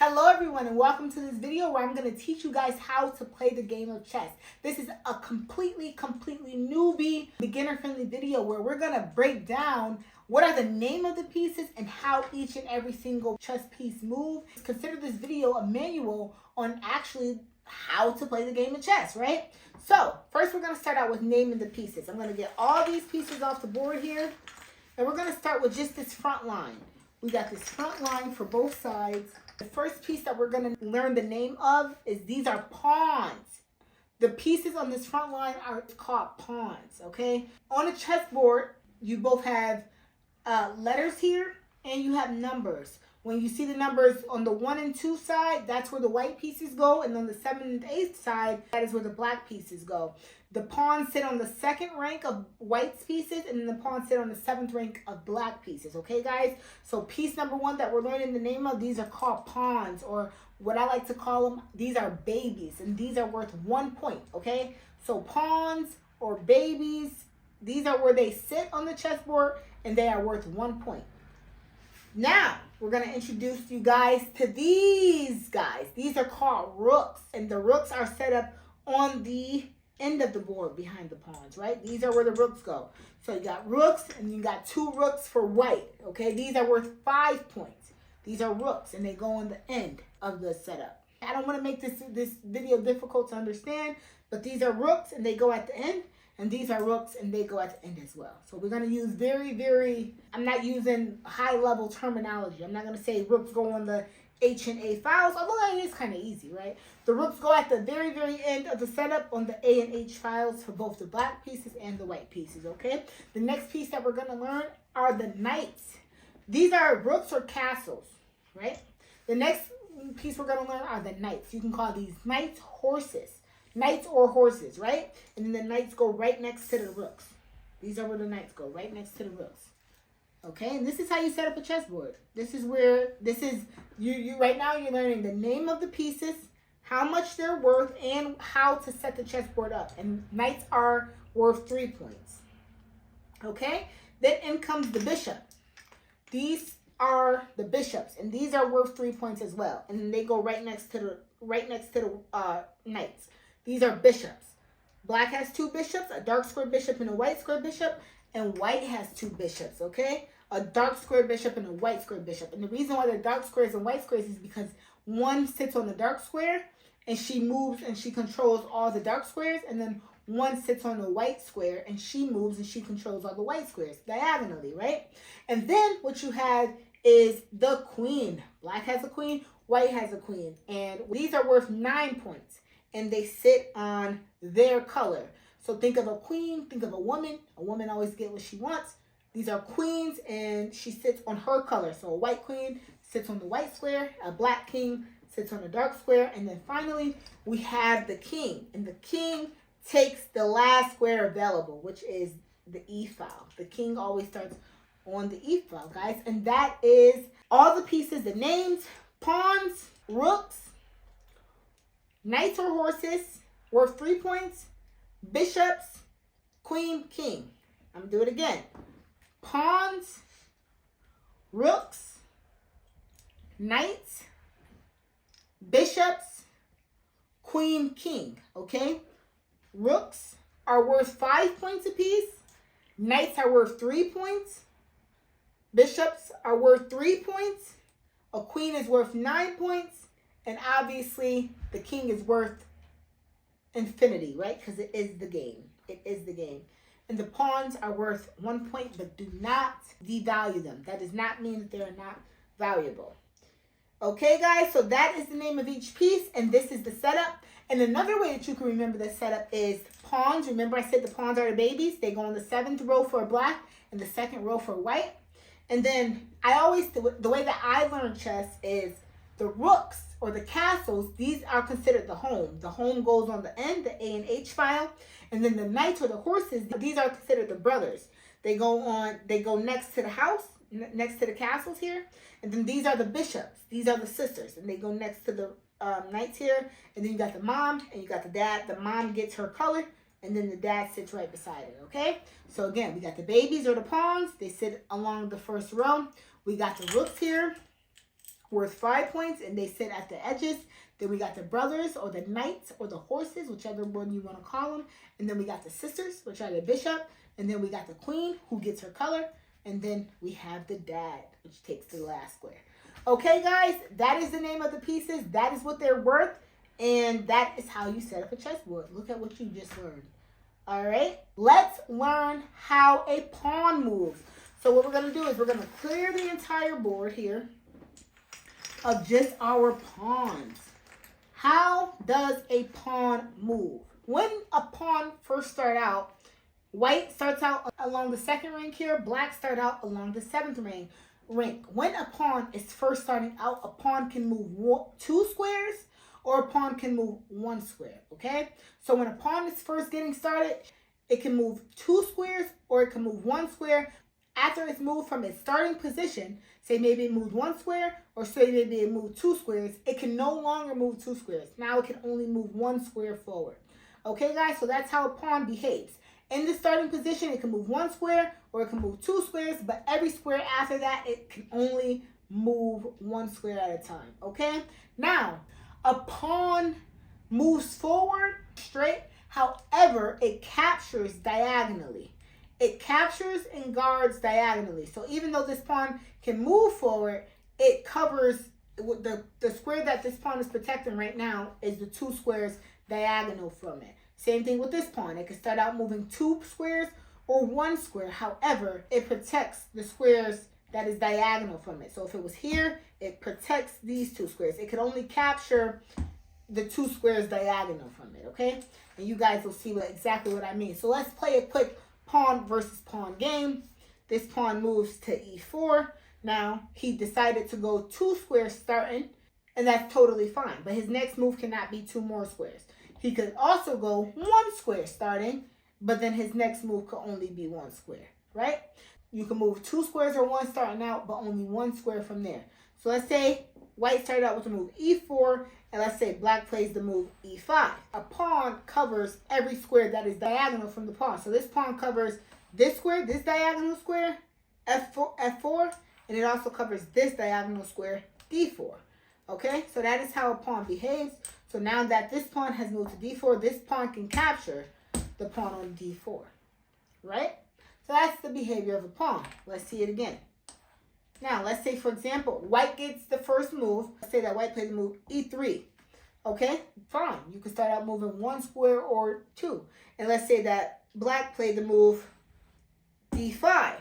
Hello everyone and welcome to this video where I'm going to teach you guys how to play the game of chess. This is a completely newbie, beginner-friendly video where we're going to break down what are the name of the pieces and how each and every single chess piece moves. Consider this video a manual on actually how to play the game of chess, right? So first we're going to start out with naming the pieces. I'm going to get all these pieces off the board here and we're going to start with just this front line. We got this front line for both sides. The first piece that we're going to learn the name of is these are pawns. The pieces on this front line are called pawns, okay? On a chessboard, you both have letters here and you have numbers. When you see the numbers on the 1 and 2 side, that's where the white pieces go. And on the 7 and 8 side, that is where the black pieces go. The pawns sit on the second rank of white pieces, and then the pawns sit on the 7th rank of black pieces. Okay, guys? So piece number 1 that we're learning the name of, these are called pawns, or what I like to call them, these are babies, and these are worth 1 point. Okay? So pawns or babies, these are where they sit on the chessboard, and they are worth 1 point. Now, we're going to introduce you guys to these guys. These are called rooks, and the rooks are set up on the end of the board behind the pawns, right? These are where the rooks go. So you got rooks, and you got 2 rooks for white, okay? These are worth 5 points. These are rooks, and they go on the end of the setup. I don't want to make this video difficult to understand, but these are rooks, and they go at the end. And these are rooks, and they go at the end as well. So we're going to use I'm not using high-level terminology. I'm not going to say rooks go on the H and A files, although that is kind of easy, right? The rooks go at the very end of the setup on the A and H files for both the black pieces and the white pieces, okay? The next piece that we're going to learn are the knights. These are rooks or castles, right? The next piece we're going to learn are the knights. You can call these knights horses. Knights or horses, right? And then the knights go right next to the rooks. These are where the knights go, right next to the rooks. Okay, and this is how you set up a chessboard. Right now you're learning the name of the pieces, how much they're worth, and how to set the chessboard up. And knights are worth 3 points. Okay, then in comes the bishop. These are the bishops, and these are worth 3 points as well. And then they go right next to the knights. These are bishops. Black has 2 bishops, a dark square bishop and a white square bishop, and white has 2 bishops, okay? A dark square bishop and a white square bishop. And the reason why they're dark squares and white squares is because one sits on the dark square, and she moves and she controls all the dark squares, and then one sits on the white square, and she moves and she controls all the white squares diagonally, right? And then what you have is the queen. Black has a queen, white has a queen, and these are worth 9 points. And they sit on their color. So think of a queen, think of a woman. A woman always gets what she wants. These are queens, and she sits on her color. So a white queen sits on the white square. A black king sits on the dark square. And then finally, we have the king. And the king takes the last square available, which is the E file. The king always starts on the E file, guys. And that is all the pieces, the names, pawns, rooks, knights or horses, worth 3 points, bishops, queen, king. I'm going to do it again. Pawns, rooks, knights, bishops, queen, king. Okay? Rooks are worth 5 points apiece. Knights are worth 3 points. Bishops are worth 3 points. A queen is worth 9 points. And obviously, the king is worth infinity, right? Because it is the game. It is the game. And the pawns are worth 1 point, but do not devalue them. That does not mean that they are not valuable. Okay, guys? So that is the name of each piece, and this is the setup. And another way that you can remember the setup is pawns. Remember I said the pawns are the babies. They go on the 7th row for black and the 2nd row for white. And then the way that I learn chess is the rooks or the castles, these are considered the home. The home goes on the end, the A and H file. And then the knights or the horses, these are considered the brothers. They go next to the house, next to the castles here. And then these are the bishops. These are the sisters. And they go next to the knights here. And then you got the mom and you got the dad. The mom gets her color. And then the dad sits right beside it, okay? So again, we got the babies or the pawns. They sit along the first row. We got the rooks here. worth 5 points, and they sit at the edges. Then we got the brothers or the knights or the horses, whichever one you want to call them. And then we got the sisters, which are the bishop. And then we got the queen, who gets her color. And then we have the dad, which takes the last square. Okay, guys, that is the name of the pieces. That is what they're worth. And that is how you set up a chessboard. Look at what you just learned. All right, let's learn how a pawn moves. So what we're going to do is we're going to clear the entire board here of just our pawns. How does a pawn move? When a pawn first starts out, white starts out along the second rank here, black starts out along the seventh rank. When a pawn is first starting out, a pawn can move 2 squares or a pawn can move 1 square, okay? So when a pawn is first getting started, it can move 2 squares or it can move 1 square. After it's moved from its starting position, say maybe it moved 1 square, or say maybe it moved 2 squares, it can no longer move 2 squares. Now it can only move 1 square forward. Okay, guys, so that's how a pawn behaves. In the starting position, it can move 1 square, or it can move 2 squares, but every square after that, it can only move 1 square at a time, okay? Now, a pawn moves forward straight, however, it captures diagonally. It captures and guards diagonally. So even though this pawn can move forward, it covers the square that this pawn is protecting right now is the 2 squares diagonal from it. Same thing with this pawn. It can start out moving 2 squares or 1 square. However, it protects the squares that is diagonal from it. So if it was here, it protects these 2 squares. It could only capture the 2 squares diagonal from it, okay? And you guys will see exactly what I mean. So let's play a quick pawn versus pawn game. This pawn moves to e4. Now, he decided to go 2 squares starting, and that's totally fine. But his next move cannot be 2 more squares. He could also go 1 square starting, but then his next move could only be 1 square, right? You can move 2 squares or 1 starting out, but only 1 square from there. So let's say white started out with the move e4, and let's say black plays the move e5. A pawn covers every square that is diagonal from the pawn. So this pawn covers this square, this diagonal square, f4, and it also covers this diagonal square, d4. Okay, so that is how a pawn behaves. So now that this pawn has moved to d4, this pawn can capture the pawn on d4, right? So that's the behavior of a pawn. Let's see it again. Now, let's say, for example, white gets the first move. Let's say that white plays the move e3. Okay, fine. You can start out moving 1 square or 2. And let's say that black played the move d5.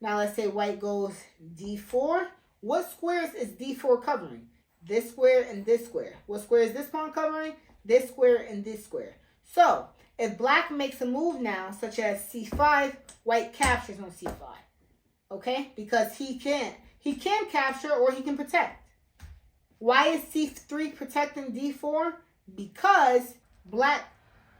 Now, let's say white goes d4. What squares is d4 covering? This square and this square. What square is this pawn covering? This square and this square. So, if black makes a move now, such as c5, white captures on c5. Okay? Because he can capture or he can protect. Why is c3 protecting d4? Because black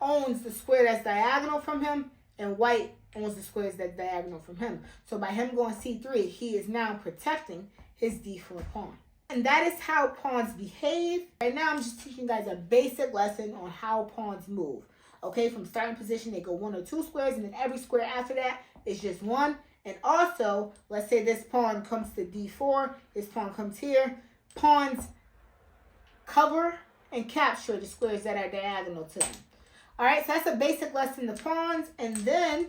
owns the square that's diagonal from him and white owns the squares that's diagonal from him. So by him going c3, he is now protecting his d4 pawn. And that is how pawns behave. Right now, I'm just teaching you guys a basic lesson on how pawns move. Okay, from starting position, they go 1 or 2 squares, and then every square after that is just 1. And also, let's say this pawn comes to d4, this pawn comes here. Pawns cover and capture the squares that are diagonal to them. All right, so that's a basic lesson of pawns. And then,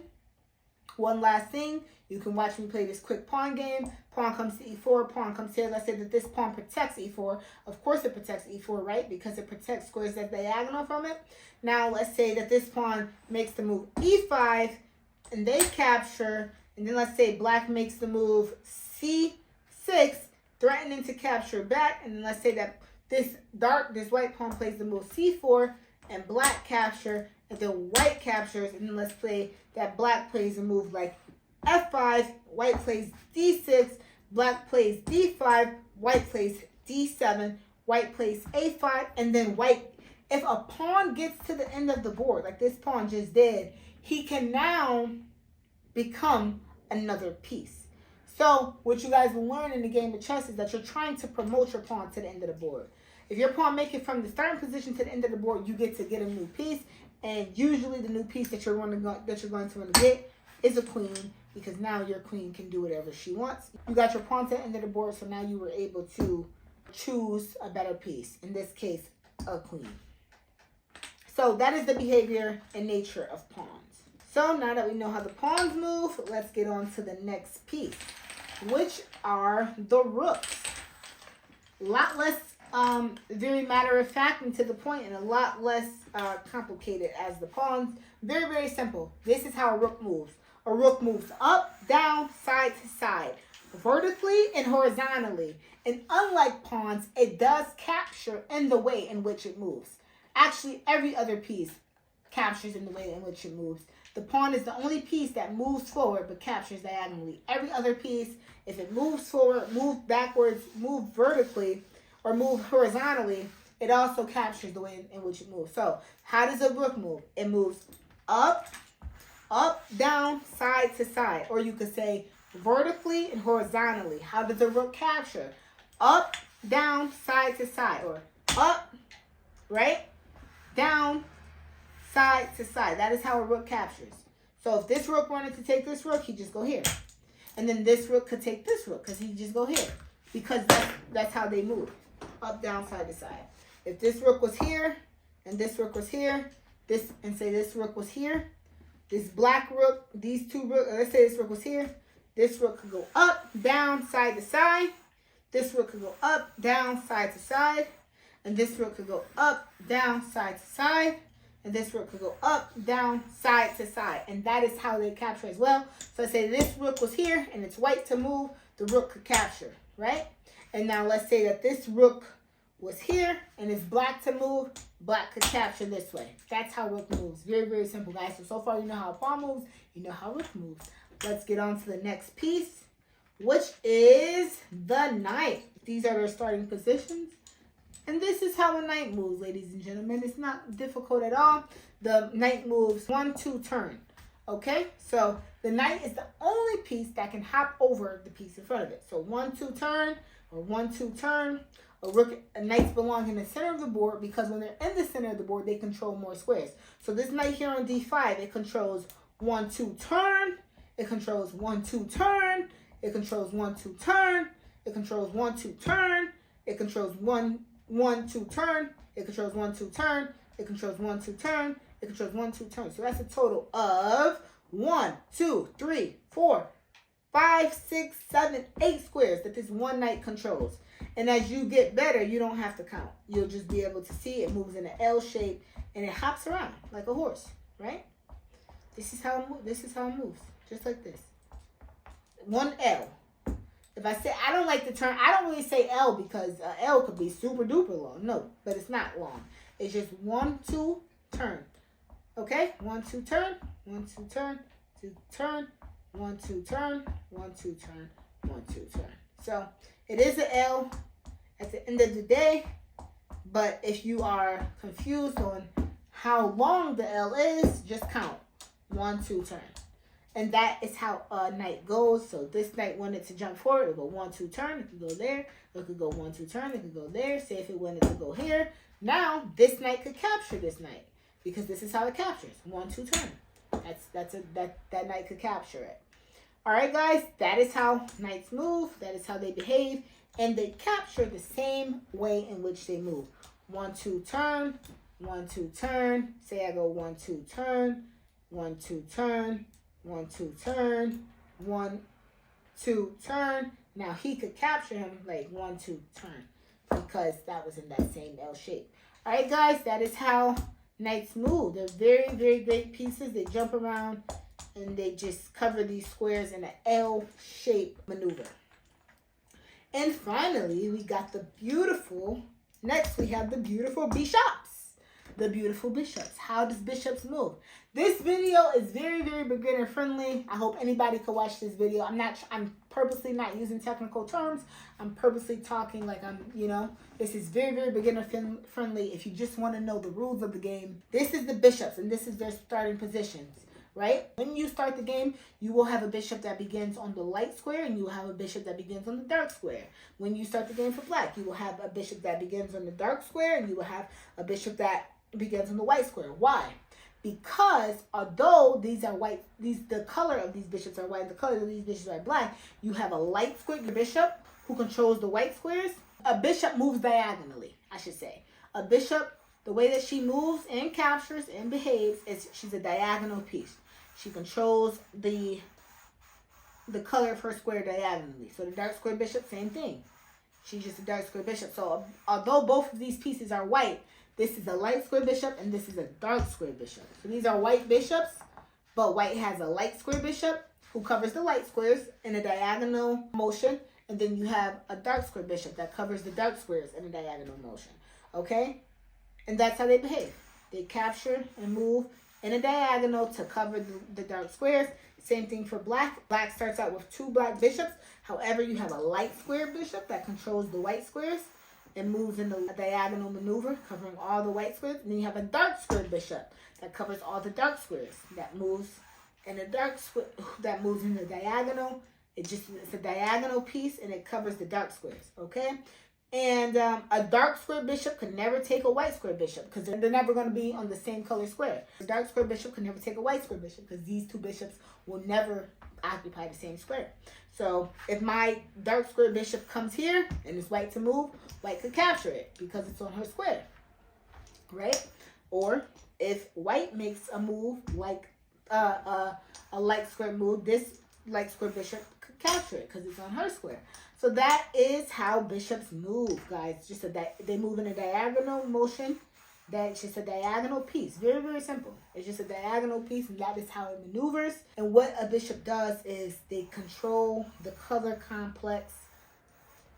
one last thing, you can watch me play this quick pawn game. Pawn comes to e4, pawn comes here. Let's say that this pawn protects e4. Of course it protects e4, right? Because it protects squares that's diagonal from it. Now, let's say that this pawn makes the move e5, and they capture. And then let's say black makes the move c6, threatening to capture back. And then let's say that this white pawn plays the move c4, and black capture, and then white captures. And then let's say that black plays a move like f5, white plays d6, black plays d5, white plays d7, white plays a5, and then white, if a pawn gets to the end of the board, like this pawn just did, he can now become another piece. So what you guys will learn in the game of chess is that you're trying to promote your pawn to the end of the board. If your pawn make it from the starting position to the end of the board, you get to get a new piece, and usually the new piece that you're going to get is a queen, because now your queen can do whatever she wants. You got your pawn to the end of the board, so now you were able to choose a better piece. In this case, a queen. So that is the behavior and nature of pawns. So now that we know how the pawns move, let's get on to the next piece, which are the rooks. A lot less very matter of fact and to the point, and a lot less complicated as the pawns. Very, very simple. This is how a rook moves. A rook moves up, down, side to side, vertically and horizontally. And unlike pawns, it does capture in the way in which it moves. Actually, every other piece captures in the way in which it moves. The pawn is the only piece that moves forward but captures diagonally. Every other piece, if it moves forward, moves backwards, moves vertically, or moves horizontally, it also captures the way in which it moves. So how does a rook move? It moves up, up, down, side to side. Or you could say vertically and horizontally. How does a rook capture? Up, down, side to side. Or up, right, down, side to side. That is how a rook captures. So if this rook wanted to take this rook, he'd just go here. And then this rook could take this rook because he'd just go here. Because that's how they move. Up, down, side to side. If this rook was here and this rook was here, and say this rook was here, this black rook, these two rooks, let's say this rook was here, this rook could go up, down, side to side. This rook could go up, down, side to side. And this rook could go up, down, side to side. And this rook could go up, down, side to side. And that is how they capture as well. So I say this rook was here and it's white to move, the rook could capture, right? And now let's say that this rook was here and it's black to move, black could capture this way. That's how rook moves. Very, very simple, guys. So far you know how a pawn moves, you know how rook moves. Let's get on to the next piece, which is the knight. These are their starting positions. And this is how a knight moves, ladies and gentlemen. It's not difficult at all. The knight moves 1-2 turn. Okay? So the knight is the only piece that can hop over the piece in front of it. So 1-2 turn or 1-2 turn. Knights belong in the center of the board because when they're in the center of the board, they control more squares. So this knight here on d5, it controls 1-2 turn. It controls 1-2 turn. It controls 1-2 turn. It controls 1-2 turn. It controls 1-2 turn. It controls 1-2 turn. It controls 1-2 turn. It controls 1-2 turn. So that's a total of 1, 2, 3, 4, 5, 6, 7, 8 squares that this one knight controls. And as you get better, you don't have to count. You'll just be able to see it moves in an L shape and it hops around like a horse, right? This is how it moves, just like this. 1 L. If I say, I don't like the turn, I don't really say L because L could be super duper long. No, but it's not long. It's just 1-2 turn. Okay? 1-2 turn, 1-2 turn, 2 turn, 1-2 turn, 1-2 turn, 1-2 turn. So it is an L at the end of the day, but if you are confused on how long the L is, just count 1-2 turn. And that is how a knight goes. So this knight wanted to jump forward, it would go 1-2 turn, it could go there, it could go 1-2 turn, it could go there. Say if it wanted to go here, now this knight could capture this knight because this is how it captures 1-2 turn. That knight could capture it. All right, guys, that is how knights move. That is how they behave, and they capture the same way in which they move. 1-2 turn, 1-2 turn. Say I go 1-2 turn, 1-2 turn, 1-2 turn, 1-2 turn. Now he could capture him like 1-2 turn because that was in that same L shape. All right, guys, that is how knights move. They're very, very great pieces. They jump around and they just cover these squares in an L-shaped maneuver. And finally, we got the beautiful, next we have the beautiful bishops. The beautiful bishops. How does bishops move? This video is very, very beginner friendly. I hope anybody could watch this video. I'm purposely not using technical terms. I'm purposely talking like this is very, very beginner friendly. If you just want to know the rules of the game, this is the bishops and this is their starting positions. Right? When you start the game, you will have a bishop that begins on the light square and you will have a bishop that begins on the dark square. When you start the game for black, you will have a bishop that begins on the dark square and you will have a bishop that begins on the white square. Why? Because although these are white, the color of these bishops are white, the color of these bishops are black, you have a light square bishop who controls the white squares, a bishop moves diagonally, I should say. A bishop, the way that she moves and captures and behaves is she's a diagonal piece. She controls the color of her square diagonally. So the dark square bishop, same thing. She's just a dark square bishop. So although both of these pieces are white, this is a light square bishop and this is a dark square bishop. So these are white bishops, but white has a light square bishop who covers the light squares in a diagonal motion. And then you have a dark square bishop that covers the dark squares in a diagonal motion. Okay? And that's how they behave. They capture and move in a diagonal to cover the dark squares. Same thing for black. Black starts out with 2 black bishops. However, you have a light square bishop that controls the white squares and moves in a diagonal maneuver, covering all the white squares. And then you have a dark square bishop that covers all the dark squares, that moves in a that moves in the diagonal. It's a diagonal piece and it covers the dark squares. Okay. And a dark square bishop could never take a white square bishop because they're never going to be on the same color square. A dark square bishop could never take a white square bishop because these 2 bishops will never occupy the same square. So if my dark square bishop comes here and it's white to move, white could capture it because it's on her square, right? Or if white makes a move like a light square move, this light square bishop could capture it because it's on her square. So that is how bishops move, guys. They move in a diagonal motion. That's just a diagonal piece. Very, very simple. It's just a diagonal piece, and that is how it maneuvers. And what a bishop does is they control the color complex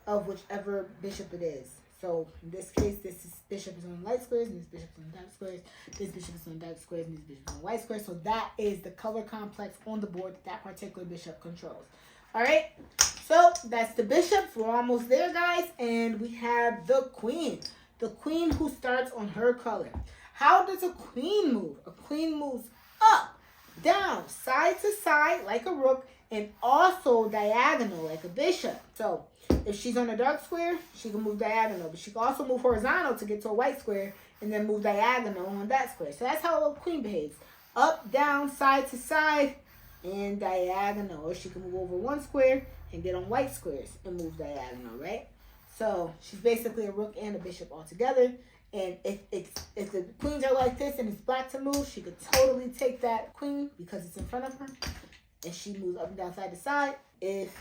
of whichever bishop it is. So in this case, bishop is on light squares, and this bishop is on dark squares. This bishop is on dark squares, and this bishop is on white squares. So that is the color complex on the board that particular bishop controls. All right, so that's the bishops. We're almost there, guys. And we have the queen. The queen who starts on her color. How does a queen move? A queen moves up, down, side to side like a rook, and also diagonal like a bishop. So if she's on a dark square, she can move diagonal. But she can also move horizontal to get to a white square and then move diagonal on that square. So that's how a queen behaves. Up, down, side to side, and diagonal. Or she can move over one square and get on white squares and move diagonal, right? So she's basically a rook and a bishop all together. And if the queens are like this and it's black to move, she could totally take that queen because it's in front of her. And she moves up and down, side to side. If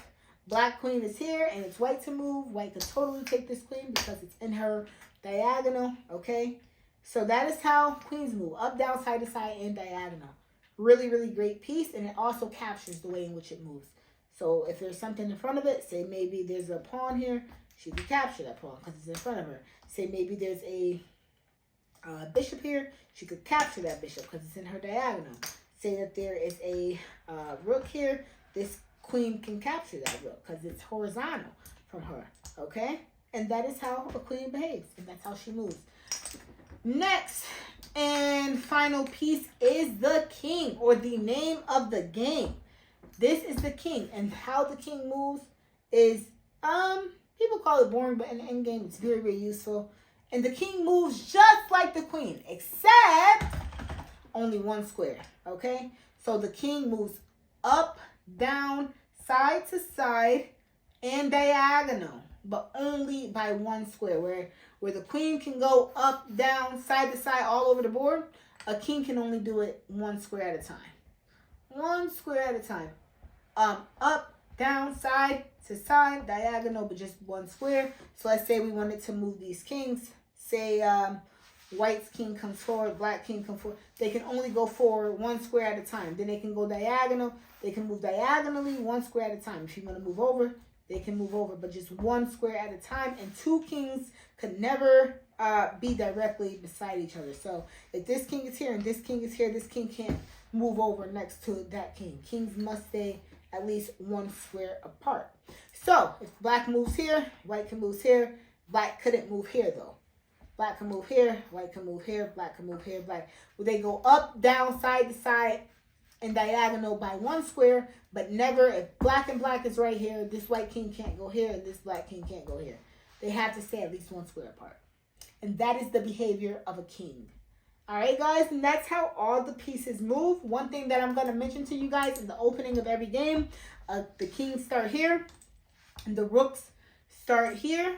black queen is here and it's white to move, white could totally take this queen because it's in her diagonal, okay? So that is how queens move, up, down, side to side, and diagonal. Really, really great piece, and it also captures the way in which it moves. So if there's something in front of it, say maybe there's a pawn here, she can capture that pawn because it's in front of her. Say maybe there's a bishop here, she could capture that bishop because it's in her diagonal. Say that there is a rook here, this queen can capture that rook because it's horizontal from her, okay? And that is how a queen behaves, and that's how she moves. Next and final piece is the king, or the name of the game. This is the king, and how the king moves is, people call it boring, but in the end game, it's very, very useful. And the king moves just like the queen, except only one square, okay? So the king moves up, down, side to side, and diagonal, but only by one square. Where the queen can go up, down, side to side, all over the board, a king can only do it one square at a time. One square at a time. Up, down, side to side, diagonal, but just one square. So let's say we wanted to move these kings. Say white's king comes forward, black king comes forward. They can only go forward one square at a time. Then they can go diagonal. They can move diagonally one square at a time. If you want to move over, they can move over, but just one square at a time. And 2 kings could never be directly beside each other. So if this king is here and this king is here, this king can't move over next to that king. Kings must stay at least one square apart. So if black moves here, white can move here. Black couldn't move here though. Black can move here, white can move here, black can move here, black. Well, they go up, down, side to side, and diagonal by one square, but never, if black and black is right here, this white king can't go here, and this black king can't go here. They have to stay at least one square apart. And that is the behavior of a king. All right, guys, and that's how all the pieces move. One thing that I'm going to mention to you guys in the opening of every game, the kings start here, and the rooks start here,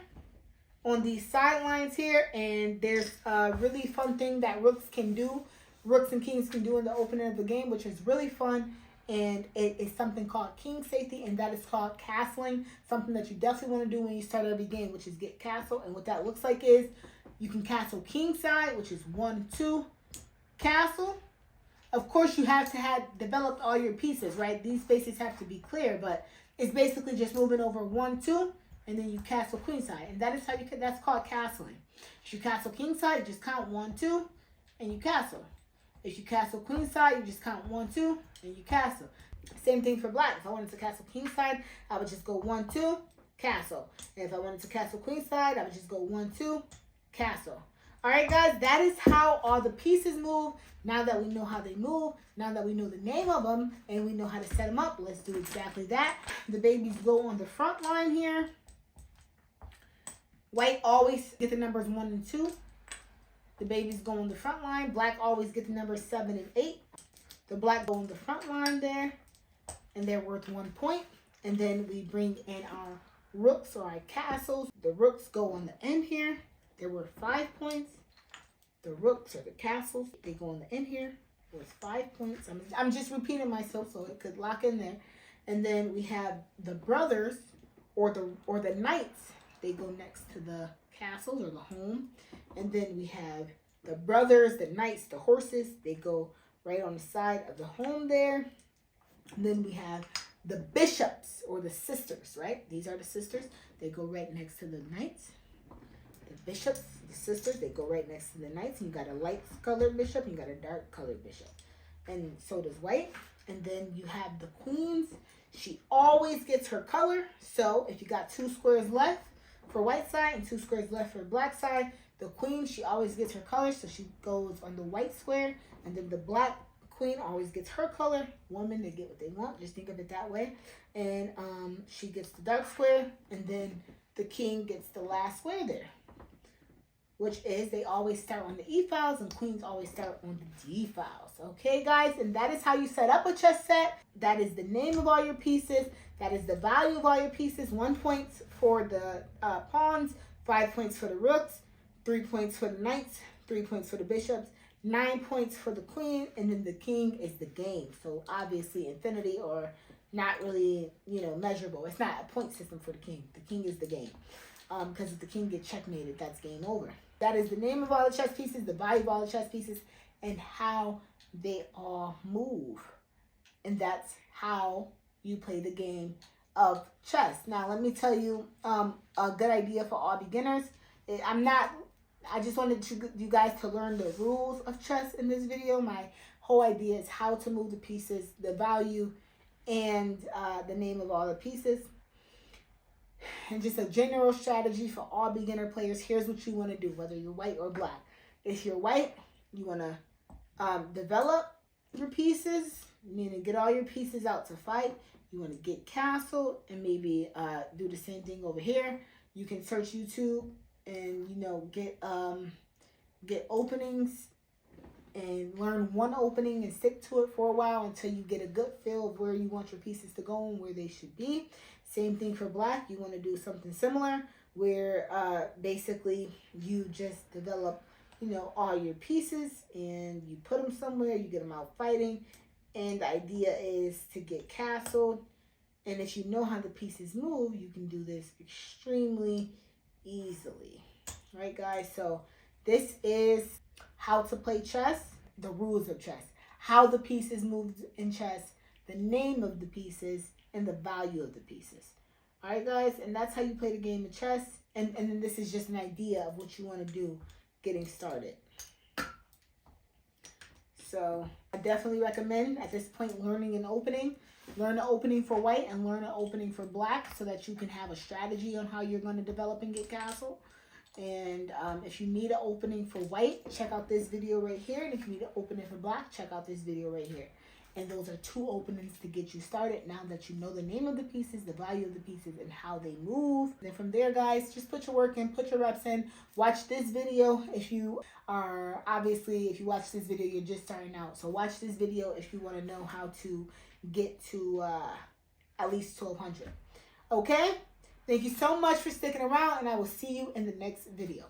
on these sidelines here, and there's a really fun thing that rooks and kings can do in the opening of the game, which is really fun. And it is something called king safety, and that is called castling. Something that you definitely want to do when you start every game, which is get castle. And what that looks like is you can castle king side, which is 1, 2, castle. Of course, you have to have developed all your pieces, right? These spaces have to be clear, but it's basically just moving over 1, 2, and then you castle queen side, and that is how that's called castling. If you castle king side, you just count 1, 2, and you castle. If you castle queen side, you just count 1, 2, and you castle. Same thing for black. If I wanted to castle king side, I would just go 1, 2, castle. And if I wanted to castle queen side, I would just go 1, 2, castle. All right, guys, that is how all the pieces move. Now that we know how they move, now that we know the name of them, and we know how to set them up, let's do exactly that. The babies go on the front line here. White always get the numbers 1 and 2. The babies go on the front line. Black always get the numbers 7 and 8. The black go on the front line there, and they're worth 1 point. And then we bring in our rooks or our castles. The rooks go on the end here. They're worth 5 points. The rooks or the castles, they go on the end here, worth 5 points. I'm just repeating myself so it could lock in there. And then we have the brothers or the knights. They go next to the castles or the home. And then we have the brothers, the knights, the horses. They go right on the side of the home there. And then we have the bishops or the sisters, right? These are the sisters. They go right next to the knights. The bishops, the sisters, they go right next to the knights. And you got a light colored bishop and you got a dark colored bishop. And so does white. And then you have the queens. She always gets her color. So if you got 2 squares left for white side and 2 squares left for black side, the queen, she always gets her color, so she goes on the white square. And then the black queen always gets her color. Woman, they get what they want. Just think of it that way. And she gets the dark square. And then the king gets the last square there, which is they always start on the E files and queens always start on the D files. Okay, guys? And that is how you set up a chess set. That is the name of all your pieces. That is the value of all your pieces. 1 point for the pawns, 5 points for the rooks, 3 points for the knights, 3 points for the bishops, 9 points for the queen, and then the king is the game. So obviously infinity or not really, measurable. It's not a point system for the king. The king is the game. Because if the king gets checkmated, that's game over. That is the name of all the chess pieces, the value of all the chess pieces, and how they all move. And that's how you play the game of chess. Now, let me tell you a good idea for all beginners. I just wanted you guys to learn the rules of chess in this video. My whole idea is how to move the pieces, the value, and the name of all the pieces. And just a general strategy for all beginner players. Here's what you want to do, whether you're white or black. If you're white, you want to develop your pieces, meaning get all your pieces out to fight. You want to get castle and maybe do the same thing over here. You can search YouTube and get openings and learn one opening and stick to it for a while until you get a good feel of where you want your pieces to go and where they should be. Same thing for black. You want to do something similar where basically you just develop all your pieces and you put them somewhere, you get them out fighting, and the idea is to get castled. And if you know how the pieces move, you can do this extremely easily. All right, guys? So this is how to play chess, the rules of chess, how the pieces move in chess, the name of the pieces, and the value of the pieces. All right, guys? And that's how you play the game of chess. And then this is just an idea of what you want to do getting started. So I definitely recommend at this point learning an opening. Learn an opening for white and learn an opening for black so that you can have a strategy on how you're going to develop and get castle. And if you need an opening for white, check out this video right here. And if you need an opening for black, check out this video right here. And those are 2 openings to get you started now that you know the name of the pieces, the value of the pieces, and how they move. And then from there, guys, just put your work in, put your reps in. Watch this video if you are, obviously, if you watch this video, you're just starting out. So watch this video if you want to know how to get to at least 1200. Okay? Thank you so much for sticking around, and I will see you in the next video.